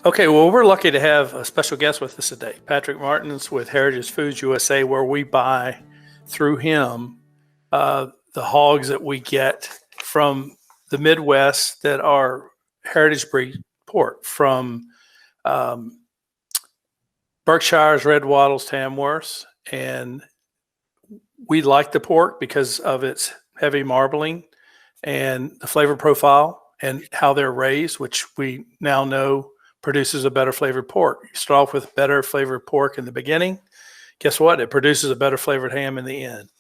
Okay, well, we're lucky to have a special guest with us today, Patrick Martins with Heritage Foods USA, where we buy through him the hogs that we get from the Midwest that are heritage breed pork from um, Berkshire's Red Wattles Tamworths. And we like the pork because of its heavy marbling and the flavor profile and how they're raised, which we now know produces a better flavored pork. You start off with better flavored pork in the beginning. Guess what? It produces a better flavored ham in the end,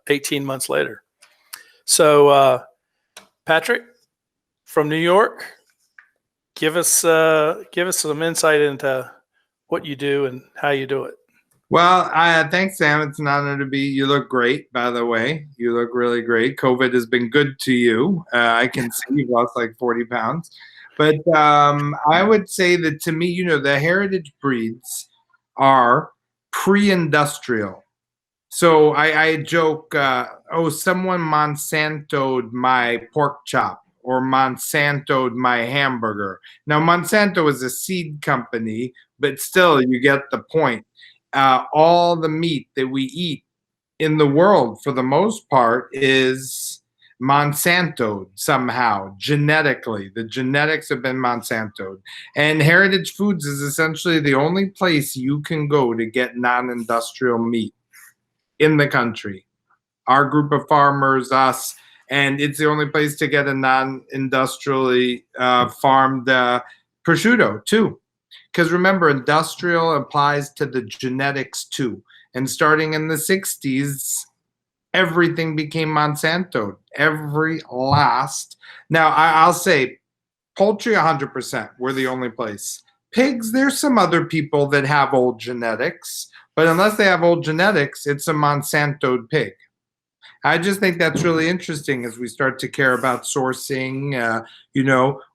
18 months later. So, Patrick from New York, give us some insight into what you do and how you do it. Well, thanks, Sam. It's an honor to be. You look great, by the way. You look really great. COVID has been good to you. I can see you've lost like 40 pounds. But I would say that to me, the heritage breeds are pre-industrial. So I joke, someone Monsanto'd my pork chop or Monsanto'd my hamburger. Now, Monsanto is a seed company, but still, you get the point. All the meat that we eat in the world, for the most part, is Monsanto'd somehow, genetically. The genetics have been Monsanto'd. And Heritage Foods is essentially the only place you can go to get non-industrial meat in the country. Our group of farmers, us, and it's the only place to get a non-industrially farmed prosciutto too. Because remember, industrial applies to the genetics too. And starting in the 60s, everything became Monsanto. Every last. Now, I'll say poultry 100%. We're the only place. Pigs, there's some other people that have old genetics. But unless they have old genetics, it's a Monsanto pig. I just think that's really interesting as we start to care about sourcing.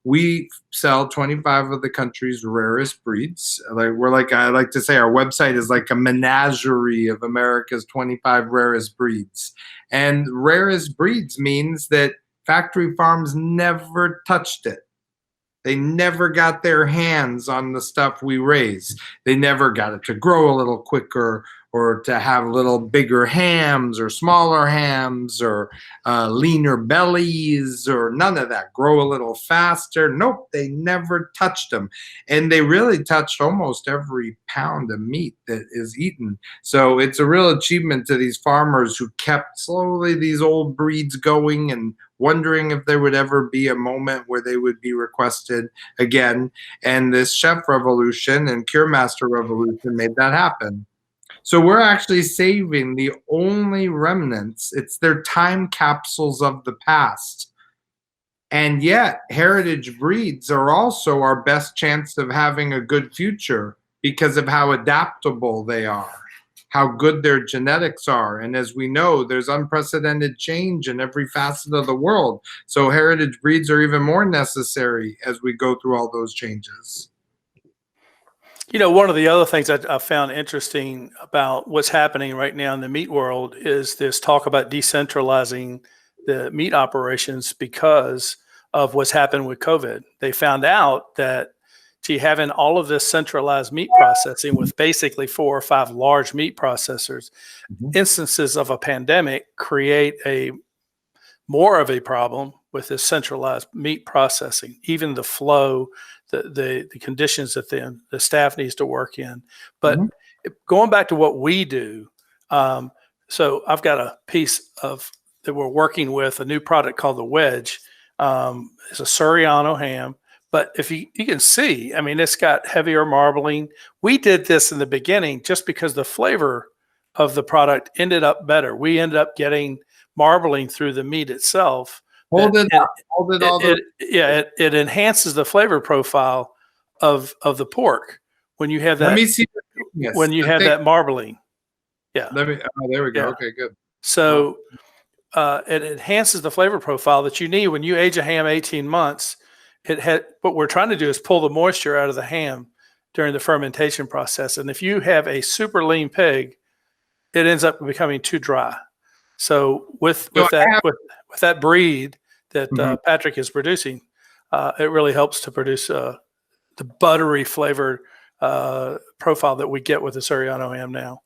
We sell 25 of the country's rarest breeds. I like to say our website is like a menagerie of America's 25 rarest breeds. And rarest breeds means that factory farms never touched it. They never got their hands on the stuff we raise. They never got it to grow a little quicker or to have little bigger hams or smaller hams or leaner bellies or none of that. Grow a little faster. Nope, they never touched them. And they really touched almost every pound of meat that is eaten. So it's a real achievement to these farmers who kept slowly these old breeds going and wondering if there would ever be a moment where they would be requested again. And this chef revolution and cure master revolution made that happen. So we're actually saving the only remnants. It's their time capsules of the past. And yet, heritage breeds are also our best chance of having a good future because of how adaptable they are, how good their genetics are. And as we know, there's unprecedented change in every facet of the world. So heritage breeds are even more necessary as we go through all those changes. One of the other things I found interesting about what's happening right now in the meat world is this talk about decentralizing the meat operations because of what's happened with COVID. They found out that having all of this centralized meat processing with basically 4 or 5 large meat processors, instances of a pandemic create more of a problem with this centralized meat processing, even the flow, the conditions that the staff needs to work in. But going back to what we do, so I've got a piece of that we're working with, a new product called the Wedge. It's a Surryano ham. But if you can see, I mean, it's got heavier marbling. We did this in the beginning just because the flavor of the product ended up better. We ended up getting marbling through the meat itself. Hold it up. Hold it all. It enhances the flavor profile of the pork when you have that. Let me see when you have that marbling. Yeah. There we go. Yeah. Okay, good. So it enhances the flavor profile that you need when you age a ham 18 months. What we're trying to do is pull the moisture out of the ham during the fermentation process. And if you have a super lean pig, it ends up becoming too dry. So with that breed that Patrick is producing, it really helps to produce to the buttery flavored profile that we get with the Surryano ham now.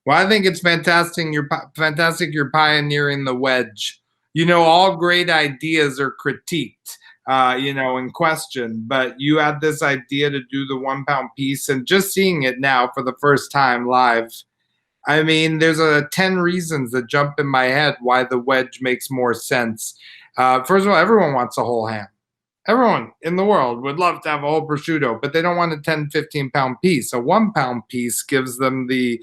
Well, I think it's fantastic. Fantastic. You're pioneering the wedge. You know, all great ideas are critiqued, you know, and questioned. But you had this idea to do the 1 pound piece, and just seeing it now for the first time live. I mean, there's 10 reasons that jump in my head why the wedge makes more sense. First of all, everyone wants a whole ham. Everyone in the world would love to have a whole prosciutto, but they don't want a 10, 15 pound piece. A 1 pound piece gives them the,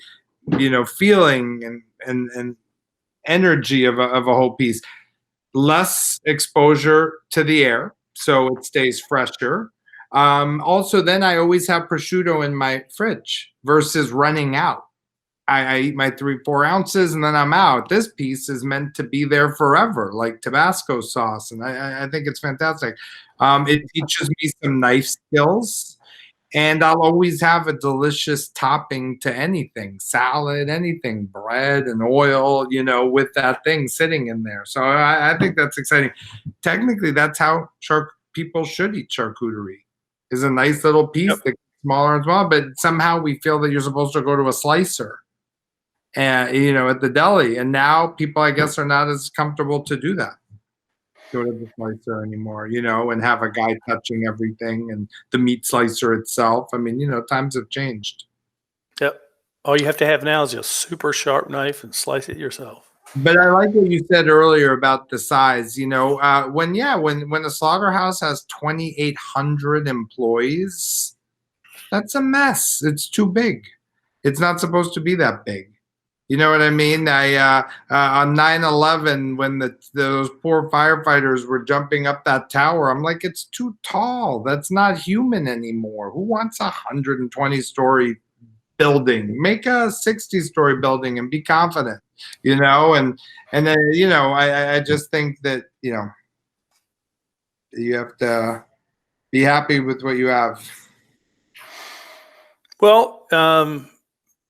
you know, feeling and energy of a whole piece. Less exposure to the air, so it stays fresher. Also, then I always have prosciutto in my fridge versus running out. I eat my 3-4 ounces and then I'm out. This piece is meant to be there forever, like Tabasco sauce, and I think it's fantastic. It teaches me some knife skills, and I'll always have a delicious topping to anything, salad, anything, bread and oil, you know, with that thing sitting in there. So I think that's exciting. Technically, that's how people should eat charcuterie, is a nice little piece that gets smaller and smaller, but somehow we feel that you're supposed to go to a slicer, and you know, at the deli, and now people, I guess, are not as comfortable to do that, go to the slicer anymore, you know, and have a guy touching everything and the meat slicer itself. I mean, you know, times have changed. Yep. All you have to have now is a super sharp knife and slice it yourself. But I like what you said earlier about the size. You know, when a slaughterhouse has 2,800 employees, that's a mess. It's too big. It's not supposed to be that big. You know what I mean? On 9/11, when those poor firefighters were jumping up that tower, I'm like, it's too tall. That's not human anymore. Who wants a 120-story building? Make a 60-story building and be confident. You know, and then, you know, I just think that, you know, you have to be happy with what you have. Well,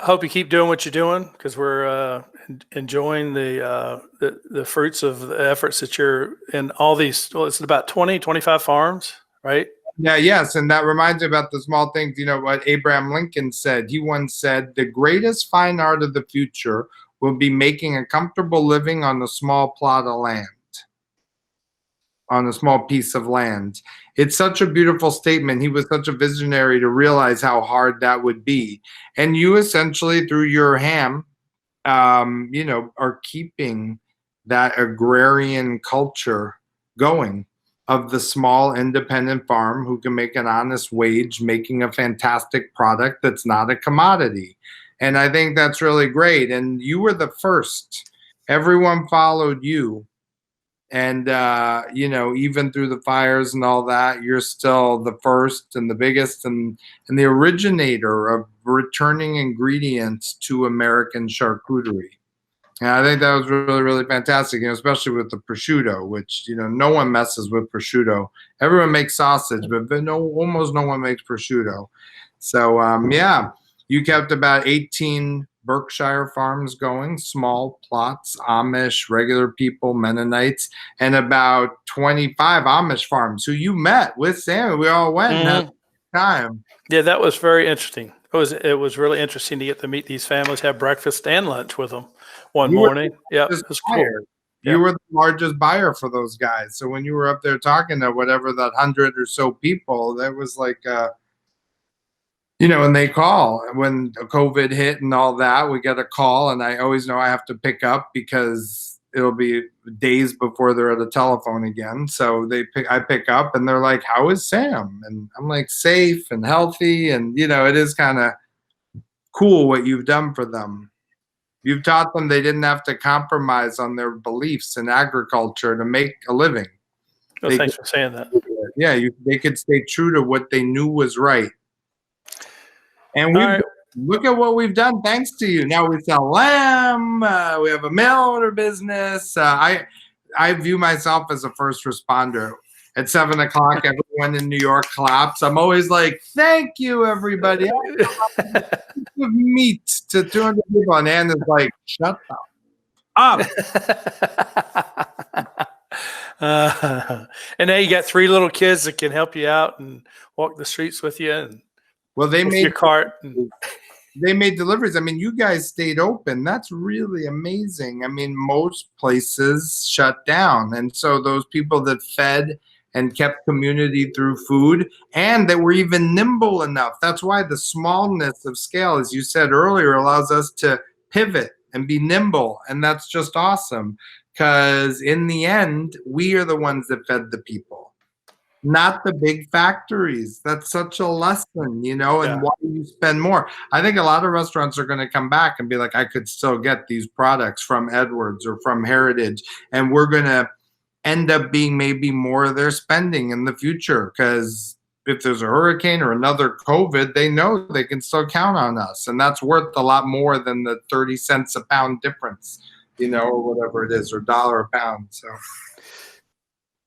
I hope you keep doing what you're doing, because we're enjoying the fruits of the efforts that you're in all these. Well, it's about 20, 25 farms, right? Yeah, yes. And that reminds me about the small things. You know what Abraham Lincoln said? He once said, the greatest fine art of the future will be making a comfortable living on a small plot of land, on a small piece of land. It's such a beautiful statement. He was such a visionary to realize how hard that would be. And you essentially, through your ham, you know, are keeping that agrarian culture going, of the small independent farm who can make an honest wage, making a fantastic product that's not a commodity. And I think that's really great. And you were the first. Everyone followed you. And, you know, even through the fires and all that, you're still the first and the biggest and the originator of returning ingredients to American charcuterie. And I think that was really, really fantastic, you know, especially with the prosciutto, which, you know, no one messes with prosciutto. Everyone makes sausage, but almost no one makes prosciutto. So, yeah, you kept about 18 Berkshire farms going, small plots, Amish, regular people, Mennonites, and about 25 Amish farms who you met with Sam. We all went and had a good time. Yeah, that was very interesting. It was really interesting to get to meet these families, have breakfast and lunch with them one morning. Yeah, it was cool. You were the largest buyer for those guys. So when you were up there talking to whatever that 100 or so people, that was like, you know, and they call when COVID hit and all that, we get a call, and I always know I have to pick up because it'll be days before they're at a telephone again. So I pick up, and they're like, "How is Sam?" And I'm like, "Safe and healthy." And, you know, it is kind of cool what you've done for them. You've taught them they didn't have to compromise on their beliefs in agriculture to make a living. Well, thanks for saying that. Yeah, they could stay true to what they knew was right. And look at what we've done thanks to you. Now we sell lamb. We have a mail order business. I view myself as a first responder. At 7 o'clock, everyone in New York claps. I'm always like, "Thank you, everybody." Give meat to 200 people, and Anna's like, "Shut up." And now you got 3 little kids that can help you out and walk the streets with you and Well, with your cart. they made deliveries. I mean, you guys stayed open. That's really amazing. I mean, most places shut down. And so those people that fed and kept community through food, and that were even nimble enough. That's why the smallness of scale, as you said earlier, allows us to pivot and be nimble. And that's just awesome, because in the end, we are the ones that fed the people, not the big factories. That's such a lesson, you know, and Yeah. why you spend more. I think a lot of restaurants are going to come back and be like, I could still get these products from Edwards or from Heritage, and we're going to end up being maybe more of their spending in the future, because if there's a hurricane or another COVID, they know they can still count on us, and that's worth a lot more than the 30 cents a pound difference, you know, or whatever it is, or $1 a pound. So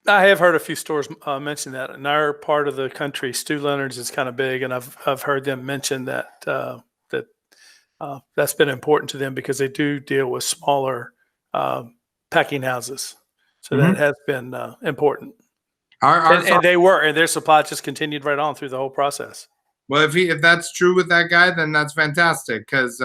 I have heard a few stores mention that in our part of the country. Stu Leonard's is kind of big, and I've heard them mention that that's been important to them because they do deal with smaller packing houses. So that has been important. And their supply just continued right on through the whole process. Well, if that's true with that guy, then that's fantastic, because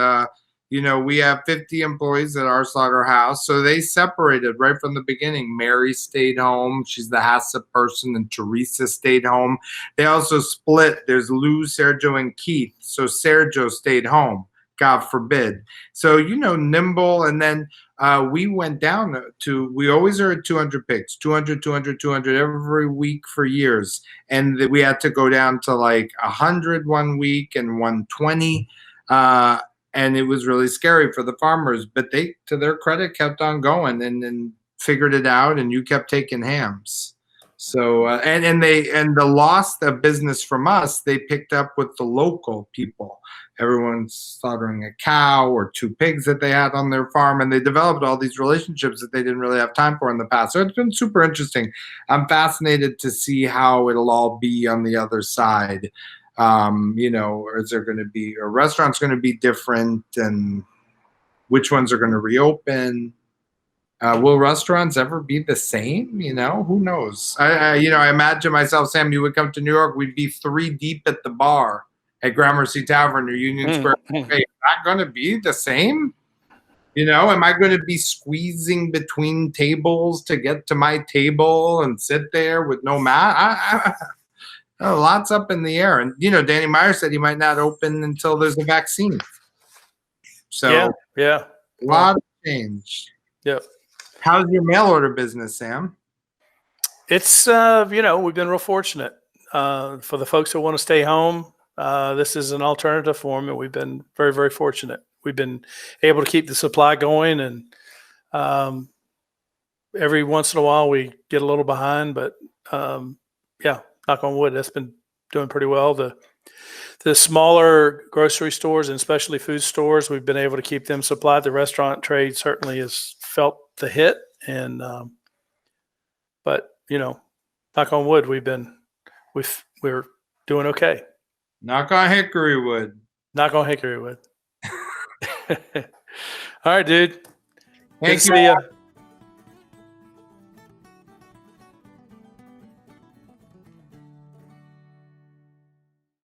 you know, we have 50 employees at our slaughterhouse, so they separated right from the beginning. Mary stayed home; she's the HACCP person, and Teresa stayed home. They also split. There's Lou, Sergio, and Keith. So Sergio stayed home. God forbid. So, you know, nimble. And then we went down to, we always are at 200 pigs, 200, 200, 200 every week for years. And we had to go down to like 100 one week and 120. And it was really scary for the farmers, but they, to their credit, kept on going and figured it out. And you kept taking hams. So and the loss of business from us, they picked up with the local people. Everyone's slaughtering a cow or 2 pigs that they had on their farm, and they developed all these relationships that they didn't really have time for in the past. So it's been super interesting. I'm fascinated to see how it'll all be on the other side. You know, is there going to be, a restaurant's going to be different, and which ones are going to reopen? Will restaurants ever be the same? You know, who knows? You know, I imagine myself, Sam, you would come to New York, we'd be 3 deep at the bar at Gramercy Tavern or Union Square. Hey, not going to be the same? You know, am I going to be squeezing between tables to get to my table and sit there with no mat? Lots up in the air. And, you know, Danny Meyer said he might not open until there's a vaccine. So, yeah. A lot of change. Yep. How's your mail order business, Sam? It's, you know, we've been real fortunate. For the folks who want to stay home, this is an alternative for them, and we've been very, very fortunate. We've been able to keep the supply going, and every once in a while we get a little behind, but yeah, knock on wood, that's been doing pretty well. The smaller grocery stores and specialty food stores, we've been able to keep them supplied. The restaurant trade certainly has felt the hit, and but you know, knock on wood, we're doing okay. Knock on hickory wood. Knock on hickory wood. All right, dude. Thank you.